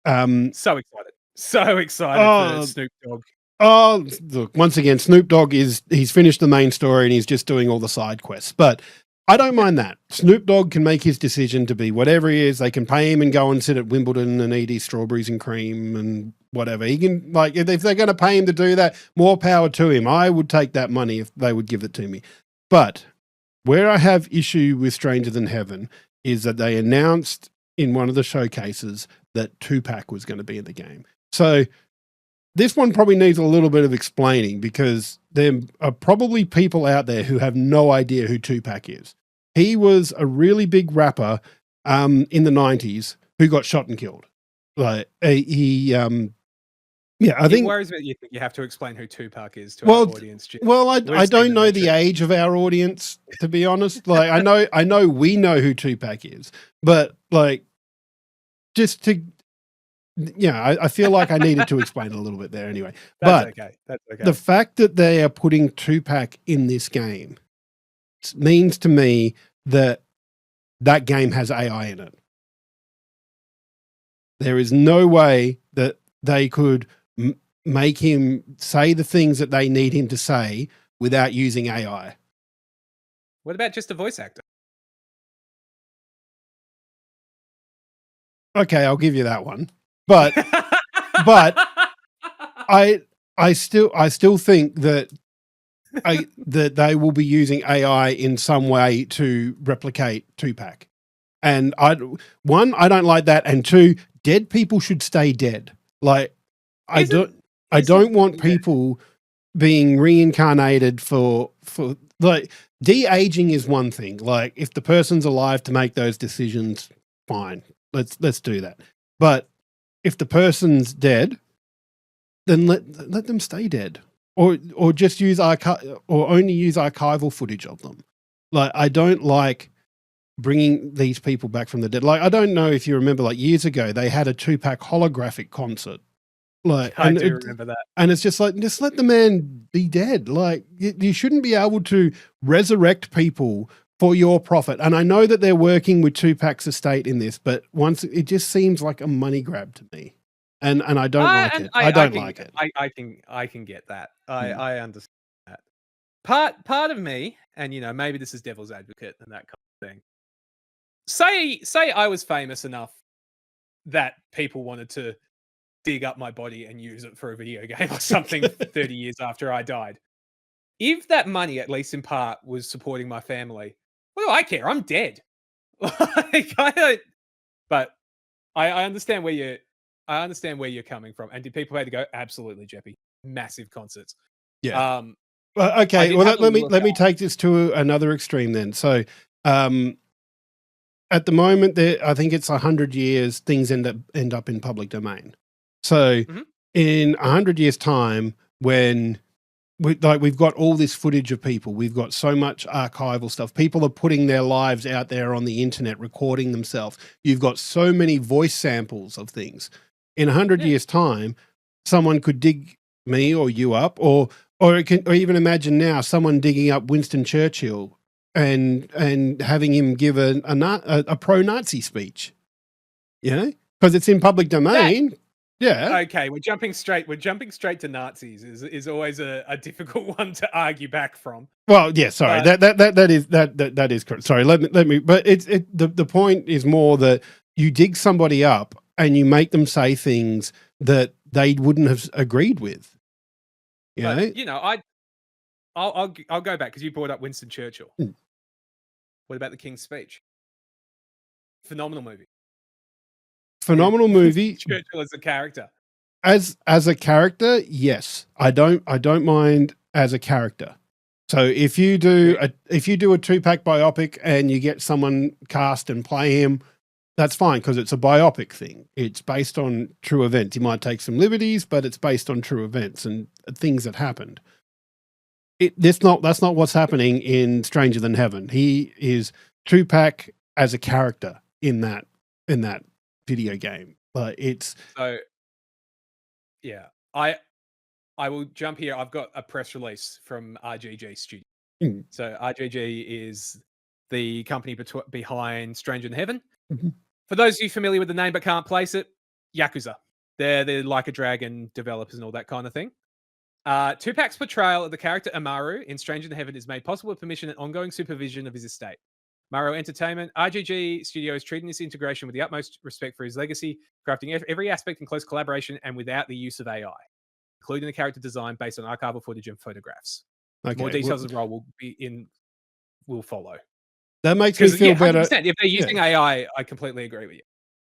so excited for Snoop Dogg. Oh, look, once again, Snoop Dogg he's finished the main story and he's just doing all the side quests. But I don't mind that. Snoop Dogg can make his decision to be whatever he is. They can pay him and go and sit at Wimbledon and eat his strawberries and cream and whatever. He can, like, if they're going to pay him to do that, more power to him. I would take that money if they would give it to me. But where I have issue with Stranger Than Heaven is that they announced in one of the showcases that Tupac was going to be in the game. So this one probably needs a little bit of explaining, because there are probably people out there who have no idea who Tupac is. He was a really big rapper in the 90s who got shot and killed. Like I think it worries me that you think you have to explain who Tupac is to our audience. Well, I don't know the age of our audience, to be honest. Like I know we know who Tupac is, but like just to I feel like I needed to explain a little bit there anyway. That's okay. The fact that they are putting Tupac in this game means to me that game has AI in it. There is no way that they could make him say the things that they need him to say without using AI. What about just a voice actor? Okay, I'll give you that one. But I still think that that they will be using AI in some way to replicate Tupac. And I don't like that, and two, dead people should stay dead. Like I don't want people being reincarnated for like de-aging is one thing. Like if the person's alive to make those decisions, fine. Let's do that. But if the person's dead, then let them stay dead, or just use only use archival footage of them. Like I don't like bringing these people back from the dead. Like I don't know if you remember, like years ago they had a Tupac holographic concert. Like I do remember that, and it's just like, just let the man be dead. Like you shouldn't be able to resurrect people for your profit. And I know that they're working with Tupac's estate in this, but once it just seems like a money grab to me, and I don't like it. I don't like it. I can get that. I understand that. Part of me, and maybe this is devil's advocate and that kind of thing. Say I was famous enough that people wanted to dig up my body and use it for a video game or something 30 years after I died. If that money, at least in part, was supporting my family, what do I care? I'm dead. Like I don't. But I understand where you're coming from. And did people pay to go? Absolutely, Jeppy. Massive concerts. Yeah. Okay. Well, let me take this to another extreme then. So, at the moment, I think it's 100 years. Things end up in public domain. So, in 100 years' time, when we've got all this footage of people. We've got so much archival stuff. People are putting their lives out there on the internet, recording themselves. You've got so many voice samples of things. In 100 years' time, someone could dig me or you up, or even imagine now someone digging up Winston Churchill and having him give a pro-Nazi speech. You know, because it's in public domain. Yeah. Okay, we're jumping straight to Nazis is always a difficult one to argue back from. Well, yeah, sorry. That is correct. Sorry, let me but the point is more that you dig somebody up and you make them say things that they wouldn't have agreed with. You know? You know, I'll go back because you brought up Winston Churchill. What about the King's Speech? Phenomenal movie. Phenomenal movie. Churchill as a character. As a character, yes. I don't mind as a character. So if you do a Tupac biopic and you get someone cast and play him, that's fine because it's a biopic thing. It's based on true events. You might take some liberties, but it's based on true events and things that happened. That's not what's happening in Stranger Than Heaven. He is Tupac as a character in that video game. But it's yeah. I will jump here. I've got a press release from RGG Studio. So RGG is the company behind Stranger Than Heaven. For those of you familiar with the name but can't place it, Yakuza. They're Like a Dragon developers and all that kind of thing. Tupac's portrayal of the character Amaru in Stranger Than Heaven is made possible with permission and ongoing supervision of his estate. Mario Entertainment, RGG Studios treating this integration with the utmost respect for his legacy, crafting every aspect in close collaboration and without the use of AI, including the character design based on archival footage and photographs. Okay, more details of the role will follow. That makes me feel better. If they're using AI, I completely agree with you.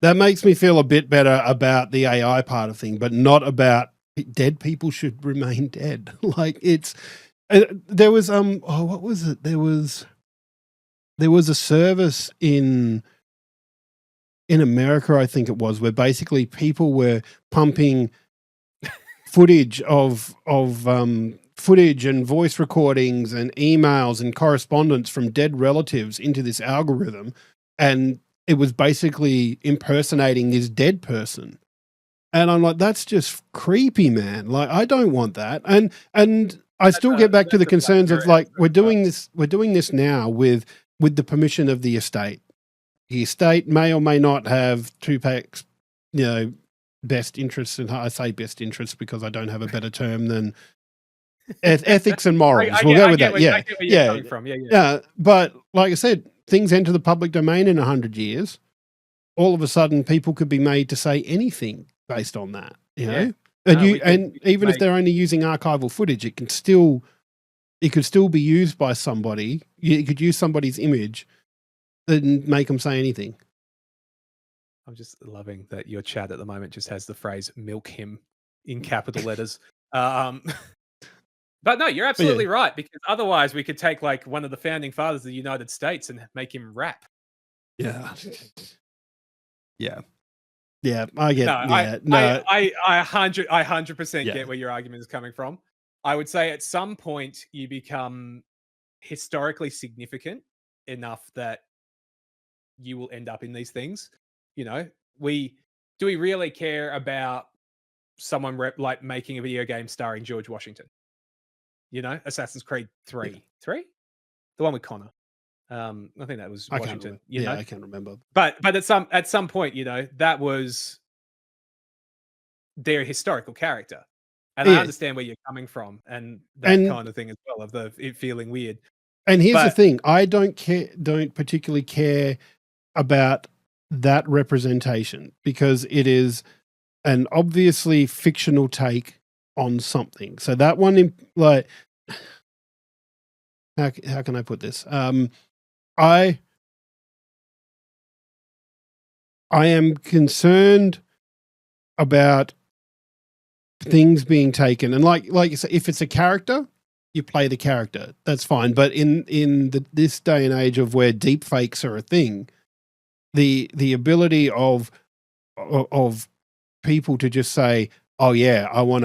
That makes me feel a bit better about the AI part of thing, but not about dead people should remain dead. Like there was what was it? There was a service in America, I think it was, where basically people were pumping footage of footage and voice recordings and emails and correspondence from dead relatives into this algorithm, and it was basically impersonating this dead person. And I'm like, that's just creepy, man. Like, I don't want that. And I still get back to the concerns of like, we're doing this now with the permission of the estate. The estate may or may not have Tupac's, best interests, and I say best interests because I don't have a better term than ethics and morals. We'll go with that. Yeah. But like I said, things enter the public domain in 100 years. All of a sudden, people could be made to say anything based on that. You know, and even if they're only using archival footage, it could still be used by somebody. You could use somebody's image and make them say anything. I'm just loving that your chat at the moment just has the phrase "milk him" in capital letters. But no, you're absolutely right, because otherwise we could take like one of the founding fathers of the United States and make him rap. Yeah. Yeah, I get. I 100% get where your argument is coming from. I would say at some point you become historically significant enough that you will end up in these things. You know, do we really care about someone like making a video game starring George Washington? You know, Assassin's Creed 3, the one with Connor. I think that was Washington. I can't remember. But at some point, that was their historical character, and I understand where you're coming from, and that kind of thing as well, of it feeling weird. And here's the thing: I don't particularly care about that representation because it is an obviously fictional take on something. So that one, like, how can I put this? I am concerned about things being taken, and like you say, if it's a character, you play the character. That's fine. But in this day and age of where deep fakes are a thing, the ability of people to just say, "Oh yeah, I want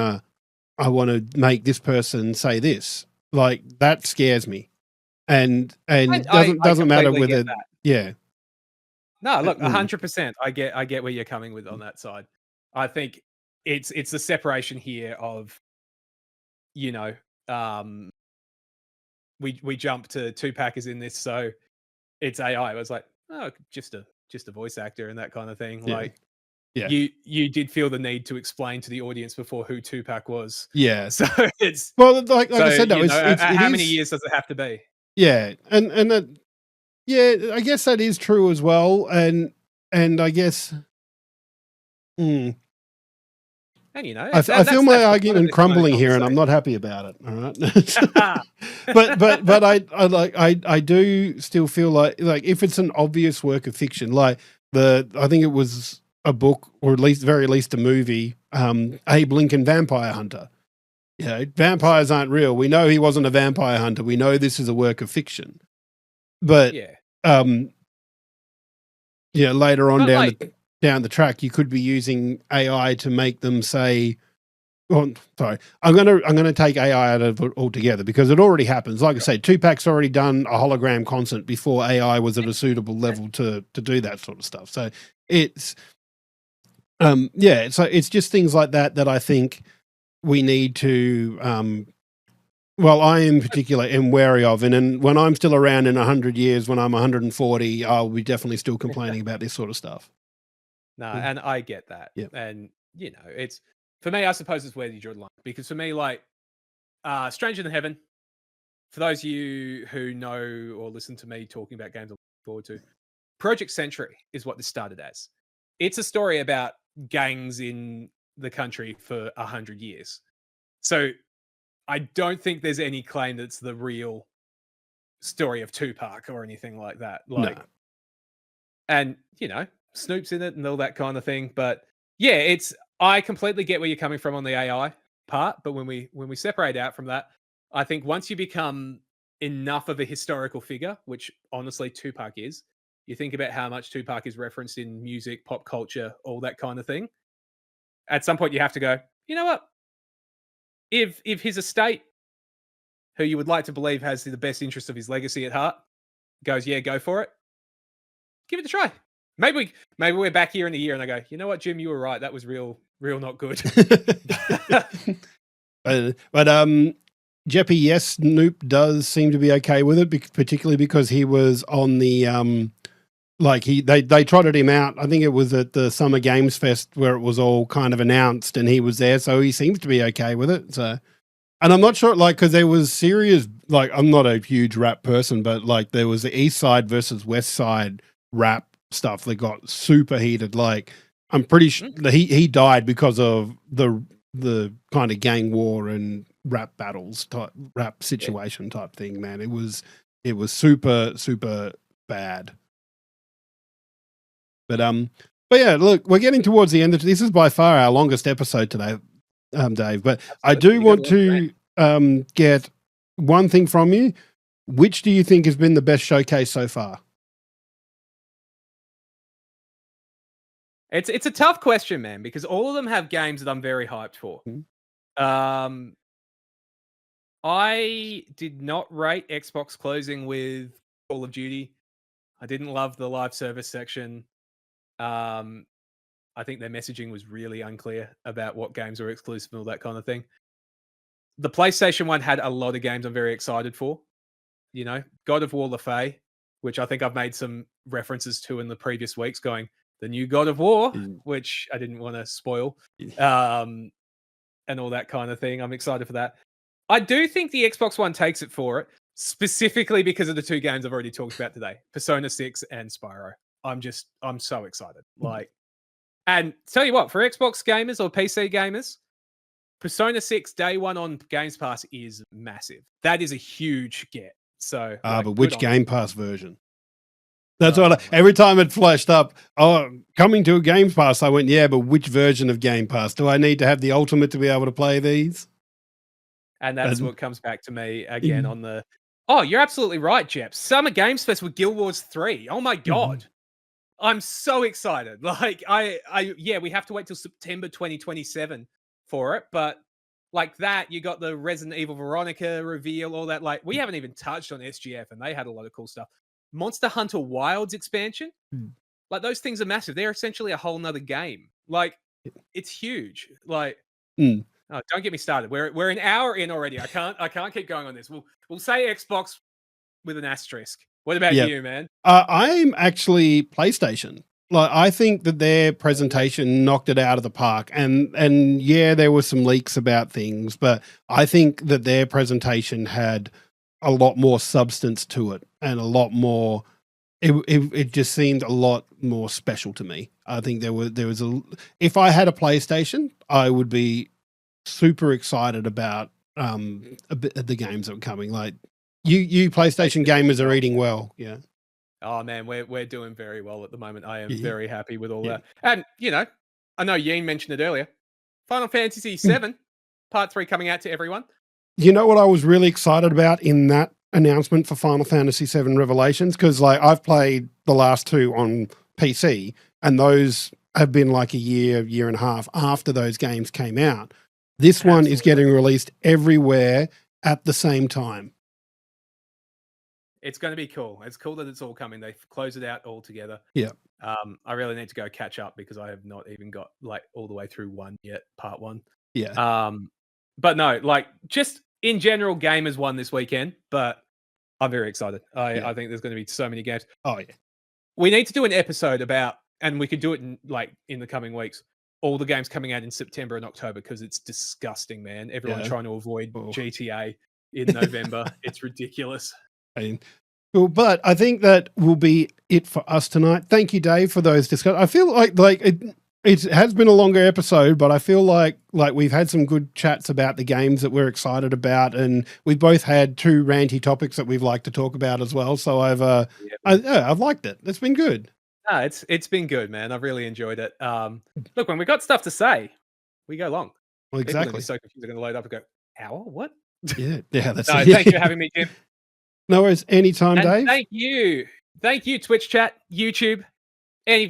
I want to make this person say this. Like that scares me. And I doesn't matter completely get whether that. yeah. No, look, Mm, 100%. I get where you're coming with on that side. I think it's the separation here of, you know, um, we jump to Tupac is in this, so it's AI. I was like, oh, just a voice actor and that kind of thing. yeah. Like Yeah. you did feel the need to explain to the audience before who Tupac was. Yeah. So it's Well, like so I said though, you know, it how many is years does it have to be? yeah. And that yeah, I guess that is true as well. And I guess mm, And you know, I feel my that's the point of argument this kind of crumbling here, and I'm conversation. not happy about it. All right, but I do still feel like if it's an obvious work of fiction, like I think it was a book or at least very least a movie, Abe Lincoln Vampire Hunter. You know, vampires aren't real. We know he wasn't a vampire hunter. We know this is a work of fiction. But Yeah, um, later on but like, down the track, you could be using AI to make them say, "Oh, sorry, I'm gonna take AI out of it altogether because it already happens." Like I say, Tupac's already done a hologram concert before AI was at a suitable level to do that sort of stuff. So it's so it's just things like that I think we need to well, I in particular am wary of, and when I'm still around in 100 years, when I'm 140, I'll be definitely still complaining about this sort of stuff. no, Mm, and I get that. yeah. And you know, it's for me, I suppose it's where you draw the line. Because for me, like Stranger Than Heaven, for those of you who know or listen to me talking about games I'm looking forward to, Project Century is what this started as. It's a story about gangs in the country for 100 years. So I don't think there's any claim that's the real story of Tupac or anything like that. No. Like, and you know, Snoop's in it and all that kind of thing. But yeah, it's I completely get where you're coming from on the AI part. But when we separate out from that, I think once you become enough of a historical figure, which honestly Tupac is, you think about how much Tupac is referenced in music, pop culture, all that kind of thing. At some point, you have to go. You know what? If his estate, who you would like to believe has the best interest of his legacy at heart, goes, yeah, go for it. Give it a try. Maybe we're back here in a year and I go, you know what, Jim, you were right. That was real not good. but Jeppy, yes, Snoop does seem to be okay with it, particularly because he was on the like they trotted him out. I think it was at the Summer Games Fest where it was all kind of announced, and he was there, so he seems to be okay with it. So, and I'm not sure, like, because there was serious, like, I'm not a huge rap person, but like there was the East Side versus West Side rap stuff that got super heated. Like, I'm pretty sure that he died because of the kind of gang war and rap battles type rap situation type thing. Man, it was super bad. But yeah, look, we're getting towards the end. This is by far our longest episode today, Dave. But I do want to get one thing from you. Which do you think has been the best showcase so far? It's a tough question, man, because all of them have games that I'm very hyped for. I did not rate Xbox closing with Call of Duty. I didn't love the live service section. I think their messaging was really unclear about what games were exclusive and all that kind of thing. The PlayStation one had a lot of games I'm very excited for. You know, God of War Le Fay, which I think I've made some references to in the previous weeks, going the new God of War, which I didn't want to spoil, and all that kind of thing. I'm excited for that. I do think the Xbox One takes it for it, specifically because of the two games I've already talked about today, Persona 6 and Spyro. I'm so excited. Like, and tell you what, for Xbox gamers or PC gamers, Persona 6 day one on Games Pass is massive. That is a huge get. So, But which Game Pass version? That's what every time it flashed up. Oh, coming to a Game Pass. I went, yeah, but which version of Game Pass? Do I need to have the Ultimate to be able to play these? And that's what comes back to me again on the. Oh, you're absolutely right, Jep. Summer Games Fest with Guild Wars 3. Oh my god. I'm so excited. Like, yeah, we have to wait till September 2027 for it, but like that. You got the Resident Evil Veronica reveal, all that. Like, we haven't even touched on SGF, and they had a lot of cool stuff. Monster Hunter Wilds expansion, like those things are massive. They're essentially a whole nother game. Like, it's huge. Like, Mm. oh, don't get me started. We're an hour in already. I can't keep going on this. We'll say Xbox with an asterisk. What about Yeah. you, man? I'm actually PlayStation. Like, I think that their presentation knocked it out of the park, and yeah, there were some leaks about things, but I think that their presentation had a lot more substance to it and a lot more. It just seemed a lot more special to me. I think there was if I had a PlayStation, I would be super excited about the games that were coming. Like, you PlayStation gamers are eating well. Yeah. Oh man, we're doing very well at the moment. I am Yeah. very happy with all Yeah. that. And I know Yeen mentioned it earlier. Final Fantasy VII Part 3 coming out to everyone. You know what I was really excited about in that announcement for Final Fantasy VII Revelations? Because like I've played the last two on PC, and those have been like a year and a half after those games came out. This one is getting released everywhere at the same time. It's going to be cool. It's cool that it's all coming. They close it out all together. Yeah. I really need to go catch up because I have not even got like all the way through one yet, part one. Yeah. But no, like just in general, gamers won this weekend, but I'm very excited. I think there's going to be so many games. Oh yeah. We need to do an episode about, and we could do it in the coming weeks, all the games coming out in September and October, because it's disgusting, man. Everyone trying to avoid GTA in November. It's ridiculous. Well, but I think that will be it for us tonight. Thank you, Dave, for those discussions. I feel like it has been a longer episode, but I feel like we've had some good chats about the games that we're excited about, and we've both had two ranty topics that we've liked to talk about as well. So I've liked it. It's been good. No, it's been good, man. I've really enjoyed it. Look, when we got stuff to say, we go long. Well, exactly. People are so confused. They're going to load up and go, "Hour? What?" Yeah. That's no. Thank you for having me, Jim. No worries. Anytime, and Dave. Thank you, Twitch chat, YouTube,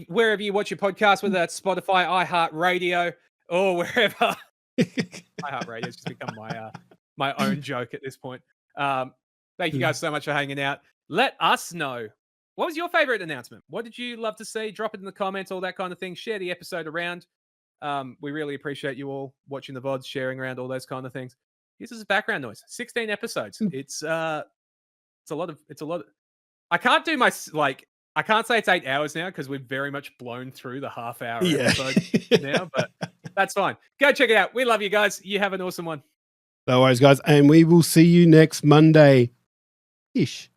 wherever you watch your podcast, whether that's Spotify, iHeartRadio, or wherever. iHeartRadio has just become my own joke at this point. Thank you guys so much for hanging out. Let us know, what was your favorite announcement? What did you love to see? Drop it in the comments, all that kind of thing. Share the episode around. We really appreciate you all watching the VODs, sharing around all those kind of things. This is background noise. 16 episodes. It's a lot of. I can't do I can't say it's 8 hours now because we've very much blown through the half-hour episode now, but that's fine. Go check it out. We love you guys. You have an awesome one. No worries, guys. And we will see you next Monday-ish.